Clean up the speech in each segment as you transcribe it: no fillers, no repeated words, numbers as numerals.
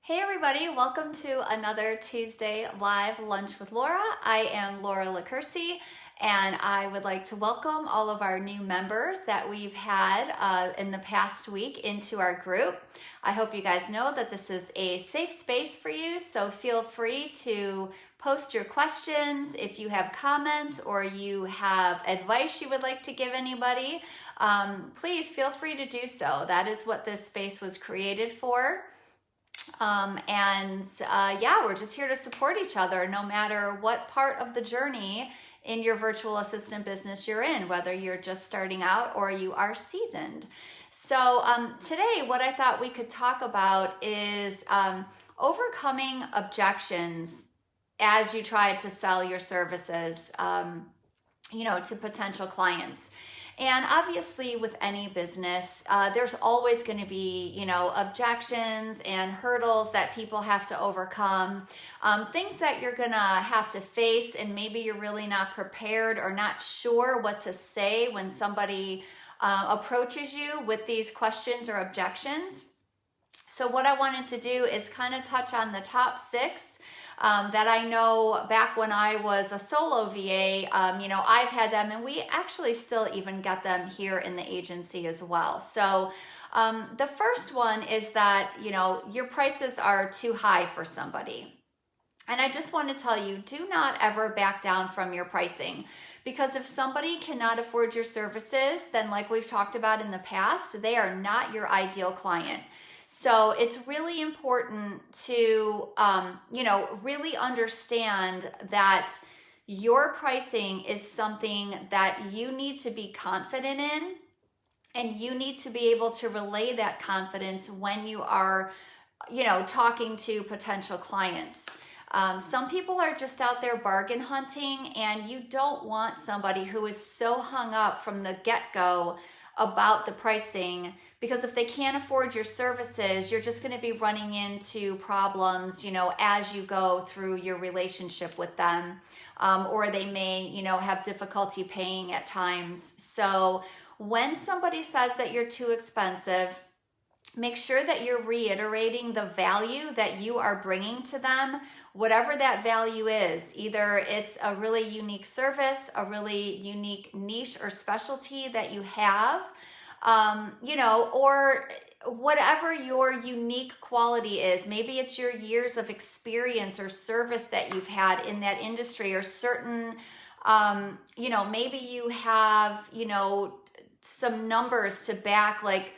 Hey everybody, welcome to another Tuesday Live Lunch with Laura. I am Laura LaCursi, and I would like to welcome all of our new members that we've had in the past week into our group. I hope you guys know that this is a safe space for you, so feel free to post your questions. If you have comments or you have advice you would like to give anybody, please feel free to do so. That is what this space was created for. Yeah, we're just here to support each other no matter what part of the journey in your virtual assistant business you're in, whether you're just starting out or you are seasoned. So today what I thought we could talk about is overcoming objections as you try to sell your services to potential clients. And obviously with any business, there's always going to be, objections and hurdles that people have to overcome, things that you're going to have to face, and maybe you're really not prepared or not sure what to say when somebody approaches you with these questions or objections. So what I wanted to do is kind of touch on the top 6 that I know back when I was a solo VA, I've had them, and we actually still even get them here in the agency as well. So the first one is that, your prices are too high for somebody. And I just want to tell you, do not ever back down from your pricing, because if somebody cannot afford your services, then like we've talked about in the past, they are not your ideal client. So it's really important to, really understand that your pricing is something that you need to be confident in, and you need to be able to relay that confidence when you are, talking to potential clients. Some people are just out there bargain hunting, and you don't want somebody who is so hung up from the get-go about the pricing, because if they can't afford your services, you're just going to be running into problems, as you go through your relationship with them, or they may, have difficulty paying at times. So when somebody says that you're too expensive, make sure that you're reiterating the value that you are bringing to them, whatever that value is. Either it's a really unique service, a really unique niche or specialty that you have, or whatever your unique quality is. Maybe it's your years of experience or service that you've had in that industry, or certain, maybe you have, some numbers to back, like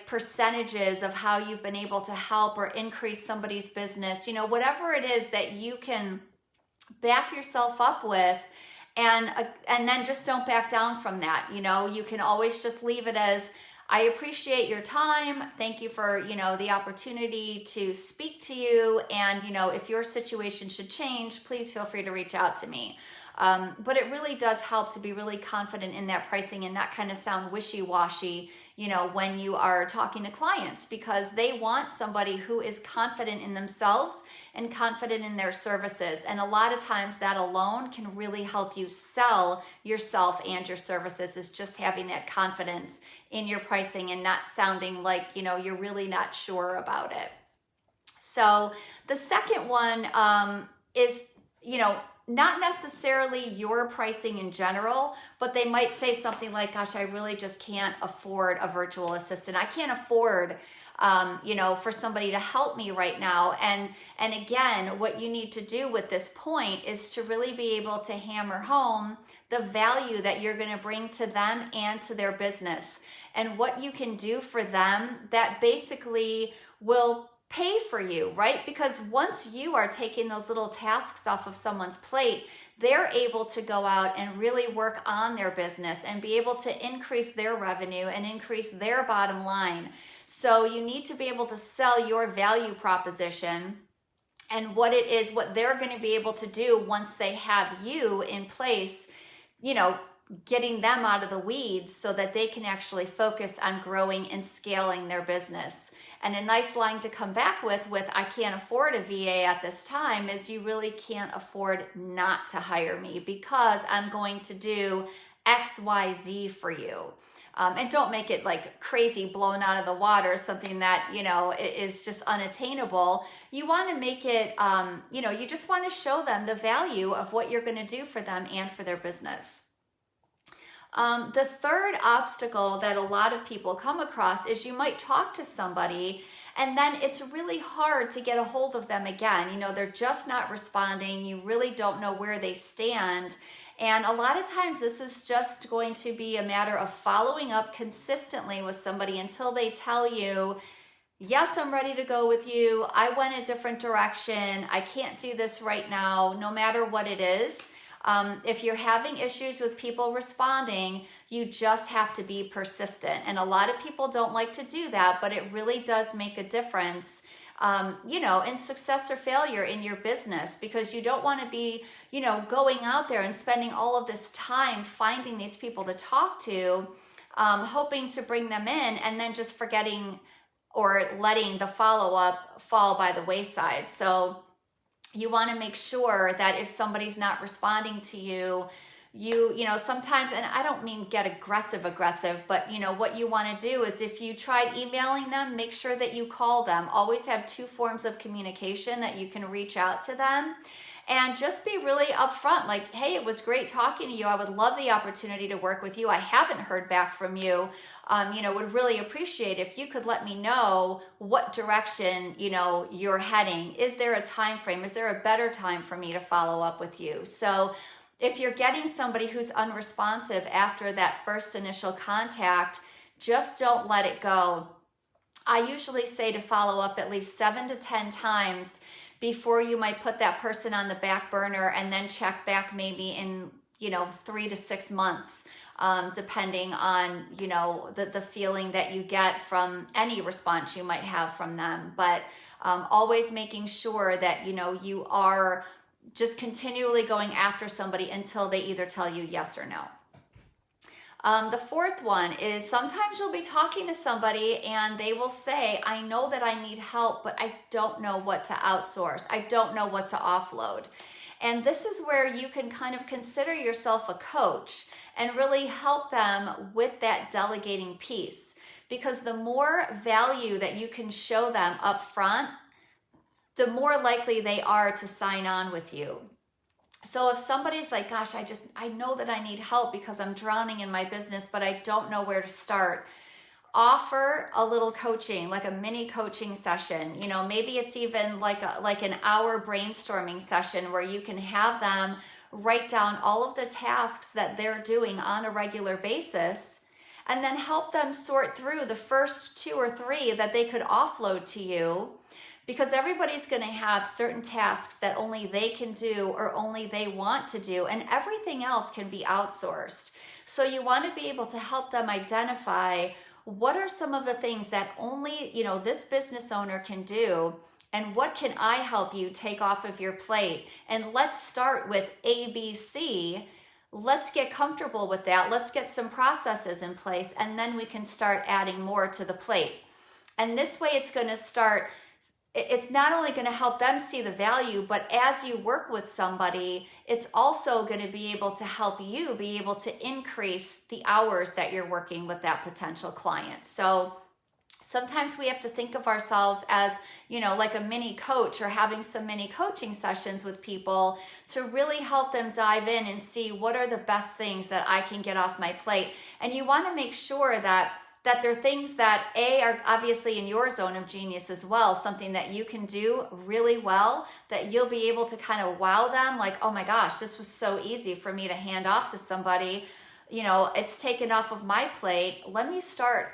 percentages of how you've been able to help or increase somebody's business, whatever it is that you can back yourself up with, and then just don't back down from that. You can always just leave it as, I appreciate your time. Thank you for, the opportunity to speak to you. And, if your situation should change, please feel free to reach out to me. But it really does help to be really confident in that pricing and not kind of sound wishy-washy, when you are talking to clients, because they want somebody who is confident in themselves and confident in their services. And a lot of times that alone can really help you sell yourself and your services, is just having that confidence in your pricing and not sounding like, you're really not sure about it. So the second one is, not necessarily your pricing in general, but they might say something like, gosh, I really just can't afford a virtual assistant. I can't afford, for somebody to help me right now. And again, what you need to do with this point is to really be able to hammer home the value that you're going to bring to them and to their business, and what you can do for them that basically will pay for you, right? Because once you are taking those little tasks off of someone's plate, they're able to go out and really work on their business and be able to increase their revenue and increase their bottom line. So you need to be able to sell your value proposition and what it is, what they're going to be able to do once they have you in place, getting them out of the weeds so that they can actually focus on growing and scaling their business. And a nice line to come back with I can't afford a VA at this time, is you really can't afford not to hire me, because I'm going to do X, Y, Z for you. And don't make it like crazy blown out of the water, something that, is just unattainable. You want to make it, you just want to show them the value of what you're going to do for them and for their business. The third obstacle that a lot of people come across is you might talk to somebody and then it's really hard to get a hold of them again. They're just not responding. You really don't know where they stand. And a lot of times this is just going to be a matter of following up consistently with somebody until they tell you, yes, I'm ready to go with you. I went a different direction. I can't do this right now, no matter what it is. If you're having issues with people responding, you just have to be persistent. And a lot of people don't like to do that, but it really does make a difference, in success or failure in your business, because you don't want to be, going out there and spending all of this time finding these people to talk to, hoping to bring them in and then just forgetting or letting the follow-up fall by the wayside. So you want to make sure that if somebody's not responding to you, sometimes, and I don't mean get aggressive, but what you want to do is if you tried emailing them, make sure that you call them. Always have two forms of communication that you can reach out to them. And just be really upfront, like, hey, it was great talking to you. I would love the opportunity to work with you. I haven't heard back from you. Would really appreciate if you could let me know what direction, you're heading. Is there a time frame? Is there a better time for me to follow up with you? So if you're getting somebody who's unresponsive after that first initial contact, just don't let it go. I usually say to follow up at least 7 to 10 times before you might put that person on the back burner and then check back maybe in, 3 to 6 months, depending on, the feeling that you get from any response you might have from them. But always making sure that, you are just continually going after somebody until they either tell you yes or no. The fourth one is sometimes you'll be talking to somebody and they will say, I know that I need help, but I don't know what to outsource. I don't know what to offload. And this is where you can kind of consider yourself a coach and really help them with that delegating piece. Because the more value that you can show them up front, the more likely they are to sign on with you. So if somebody's like, gosh, I know that I need help because I'm drowning in my business, but I don't know where to start, offer a little coaching, like a mini coaching session. Maybe it's even like an hour brainstorming session where you can have them write down all of the tasks that they're doing on a regular basis and then help them sort through the first 2 or 3 that they could offload to you. Because everybody's going to have certain tasks that only they can do or only they want to do, and everything else can be outsourced. So you want to be able to help them identify what are some of the things that only, this business owner can do, and what can I help you take off of your plate? And let's start with ABC. Let's get comfortable with that. Let's get some processes in place, and then we can start adding more to the plate. And this way it's not only going to help them see the value, but as you work with somebody, it's also going to be able to help you be able to increase the hours that you're working with that potential client. So sometimes we have to think of ourselves as, like a mini coach or having some mini coaching sessions with people to really help them dive in and see what are the best things that I can get off my plate. And you want to make sure that they're things that are obviously in your zone of genius as well, something that you can do really well, that you'll be able to kind of wow them, like, oh my gosh, this was so easy for me to hand off to somebody. It's taken off of my plate. Let me start,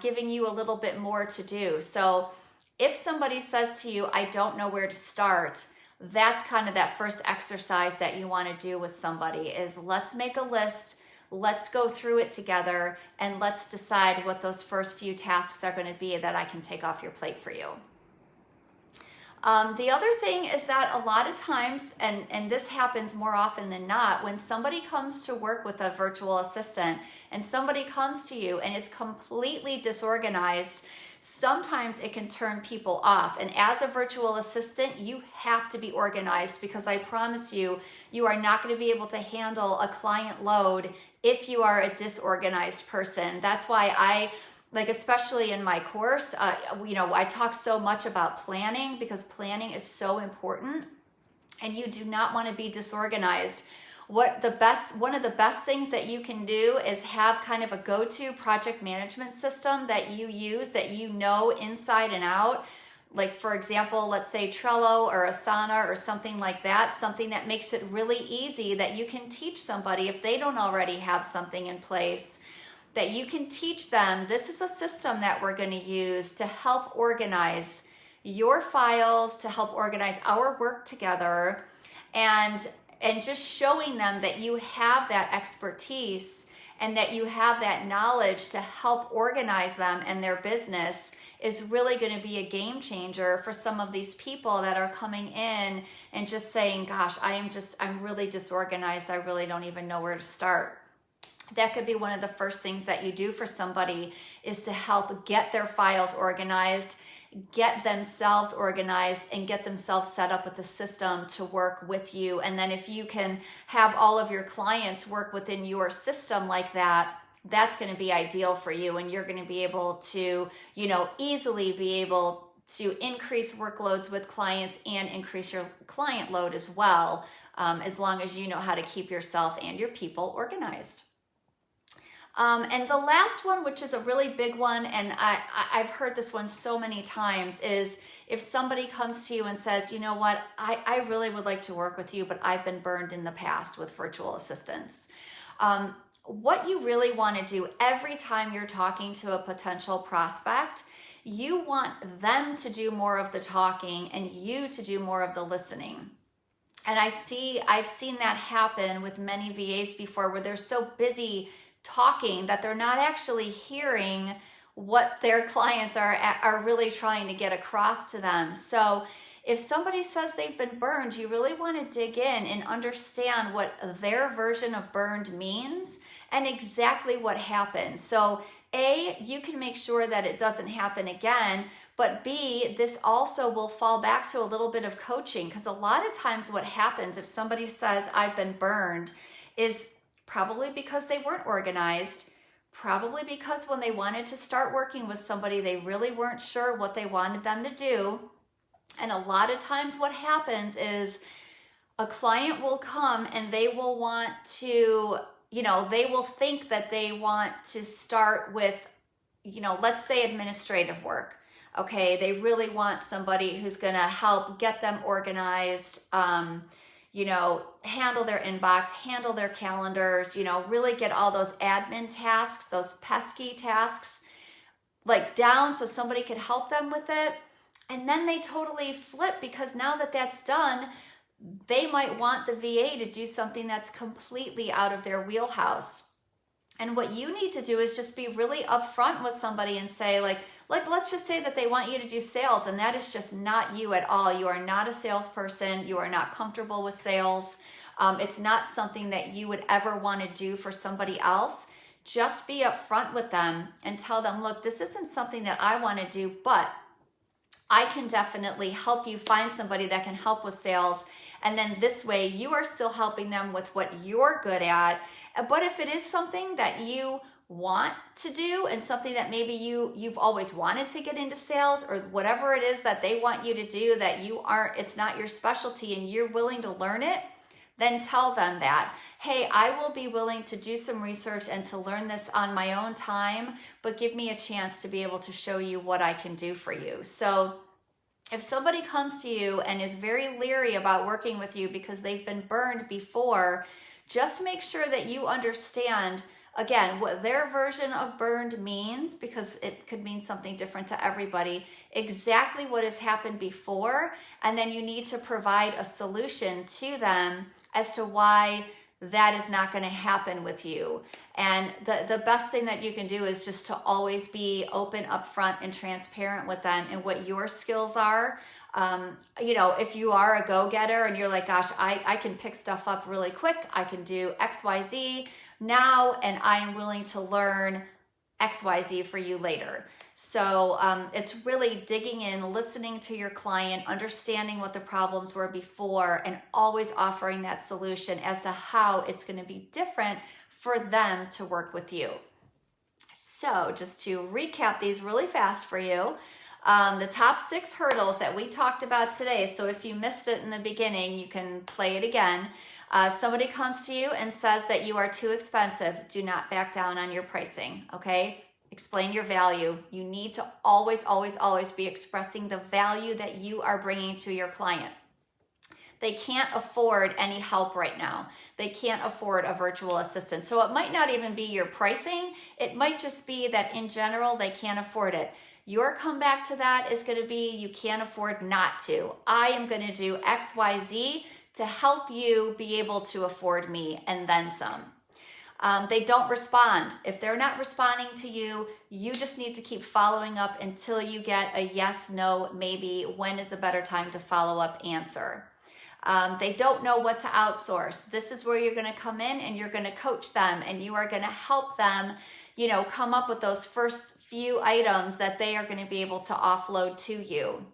giving you a little bit more to do. So if somebody says to you, I don't know where to start, that's kind of that first exercise that you want to do with somebody is let's make a list. Let's go through it together and let's decide what those first few tasks are going to be that I can take off your plate for you. The other thing is that a lot of times, and this happens more often than not, when somebody comes to work with a virtual assistant and somebody comes to you and is completely disorganized, sometimes it can turn people off. And as a virtual assistant, you have to be organized because I promise you, you are not going to be able to handle a client load if you are a disorganized person. That's why I, like, especially in my course, I talk so much about planning, because planning is so important, and you do not want to be disorganized. One of the best things that you can do is have kind of a go-to project management system that you use, that you know inside and out. Like, for example, let's say Trello or Asana or something like that, something that makes it really easy, that you can teach somebody if they don't already have something in place, that you can teach them, this is a system that we're going to use to help organize your files, to help organize our work together, and just showing them that you have that expertise and that you have that knowledge to help organize them and their business is really going to be a game changer for some of these people that are coming in and just saying, gosh, I'm really disorganized. I really don't even know where to start. That could be one of the first things that you do for somebody, is to help get their files organized, get themselves organized, and get themselves set up with the system to work with you. And then if you can have all of your clients work within your system like that, that's going to be ideal for you. And you're going to be able to, easily be able to increase workloads with clients and increase your client load as well, as long as you know how to keep yourself and your people organized. And the last one, which is a really big one, and I've heard this one so many times, is if somebody comes to you and says, you know what, I really would like to work with you, but I've been burned in the past with virtual assistants. What you really want to do every time you're talking to a potential prospect, you want them to do more of the talking and you to do more of the listening. And I've seen that happen with many VAs before, where they're so busy talking that they're not actually hearing what their clients are really trying to get across to them. So if somebody says they've been burned, you really want to dig in and understand what their version of burned means and exactly what happened. So A, you can make sure that it doesn't happen again, but B, this also will fall back to a little bit of coaching, because a lot of times what happens if somebody says I've been burned is probably because they weren't organized, probably because when they wanted to start working with somebody, they really weren't sure what they wanted them to do. And a lot of times what happens is a client will come and they will want to, they will think that they want to start with, let's say administrative work. Okay, they really want somebody who's going to help get them organized, handle their inbox, handle their calendars, really get all those admin tasks, those pesky tasks, like down so somebody could help them with it. And then they totally flip, because now that that's done, they might want the VA to do something that's completely out of their wheelhouse. And what you need to do is just be really upfront with somebody and say, like let's just say that they want you to do sales, and that is just not you at all. You are not a salesperson. You are not comfortable with sales. It's not something that you would ever want to do for somebody else. Just be upfront with them and tell them, look, this isn't something that I want to do, but I can definitely help you find somebody that can help with sales. And then this way you are still helping them with what you're good at. But if it is something that you want to do and something that maybe you've always wanted to get into sales, or whatever it is that they want you to do that it's not your specialty and you're willing to learn it, then tell them that, hey, I will be willing to do some research and to learn this on my own time, but give me a chance to be able to show you what I can do for you. So if somebody comes to you and is very leery about working with you because they've been burned before, just make sure that you understand, again, what their version of burned means, because it could mean something different to everybody, exactly what has happened before, and then you need to provide a solution to them as to why that is not going to happen with you. And the best thing that you can do is just to always be open, upfront, and transparent with them and what your skills are. If you are a go-getter and you're like, gosh, I can pick stuff up really quick, I can do XYZ now, and I am willing to learn XYZ for you later. So it's really digging in, listening to your client, understanding what the problems were before, and always offering that solution as to how it's going to be different for them to work with you. So just to recap these really fast for you, the top 6 hurdles that we talked about today. So if you missed it in the beginning, you can play it again. Somebody comes to you and says that you are too expensive. Do not back down on your pricing, okay? Explain your value. You need to always, always, always be expressing the value that you are bringing to your client. They can't afford any help right now. They can't afford a virtual assistant. So it might not even be your pricing. It might just be that in general, they can't afford it. Your comeback to that is going to be, you can't afford not to. I am going to do X, Y, Z to help you be able to afford me and then some. They don't respond. If they're not responding to you, you just need to keep following up until you get a yes, no, maybe, when is a better time to follow up answer. They don't know what to outsource. This is where you're going to come in and you're going to coach them and you are going to help them, come up with those first few items that they are going to be able to offload to you.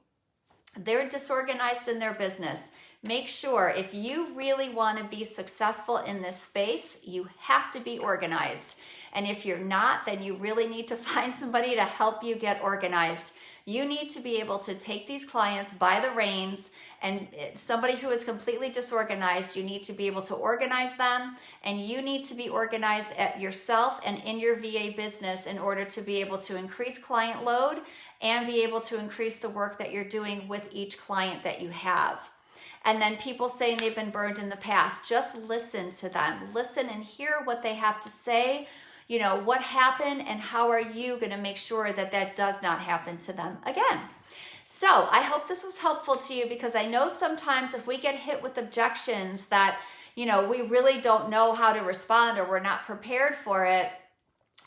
They're disorganized in their business. Make sure if you really want to be successful in this space, you have to be organized. And if you're not, then you really need to find somebody to help you get organized. You need to be able to take these clients by the reins, and somebody who is completely disorganized, you need to be able to organize them, and you need to be organized at yourself and in your VA business in order to be able to increase client load and be able to increase the work that you're doing with each client that you have. And then people saying they've been burned in the past, just listen to them. Listen and hear what they have to say. What happened and how are you going to make sure that that does not happen to them again? So I hope this was helpful to you, because I know sometimes if we get hit with objections that, we really don't know how to respond or we're not prepared for it,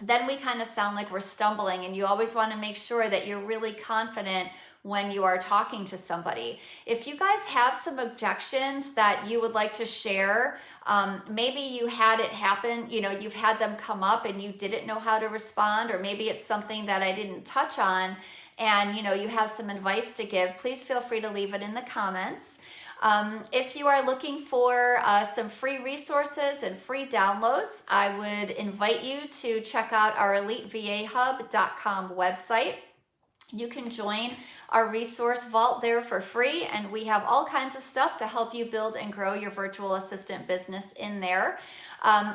then we kind of sound like we're stumbling, and you always want to make sure that you're really confident when you are talking to somebody. If you guys have some objections that you would like to share, maybe you had it happen, you've had them come up and you didn't know how to respond, or maybe it's something that I didn't touch on and you have some advice to give, please feel free to leave it in the comments. If you are looking for some free resources and free downloads, I would invite you to check out our EliteVAHub.com website. You can join our resource vault there for free, and we have all kinds of stuff to help you build and grow your virtual assistant business in there.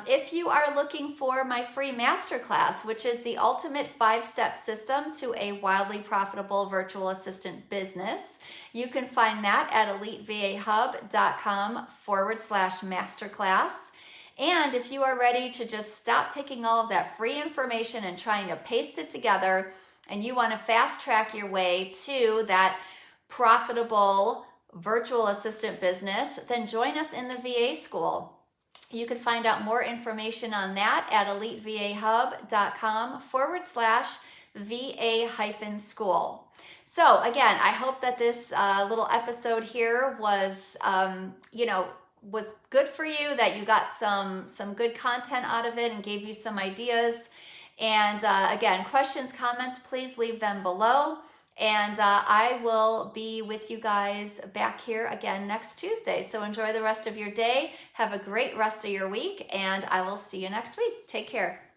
If you are looking for my free masterclass, which is the ultimate 5-step system to a wildly profitable virtual assistant business, you can find that at EliteVAHub.com/masterclass. And if you are ready to just stop taking all of that free information and trying to paste it together, and you want to fast track your way to that profitable virtual assistant business, then join us in the VA School. You can find out more information on that at EliteVAHub.com/VA-school. So again, I hope that this little episode here was, was good for you, that you got some good content out of it and gave you some ideas. And again, questions, comments, please leave them below. And I will be with you guys back here again next Tuesday. So enjoy the rest of your day. Have a great rest of your week, and I will see you next week. Take care.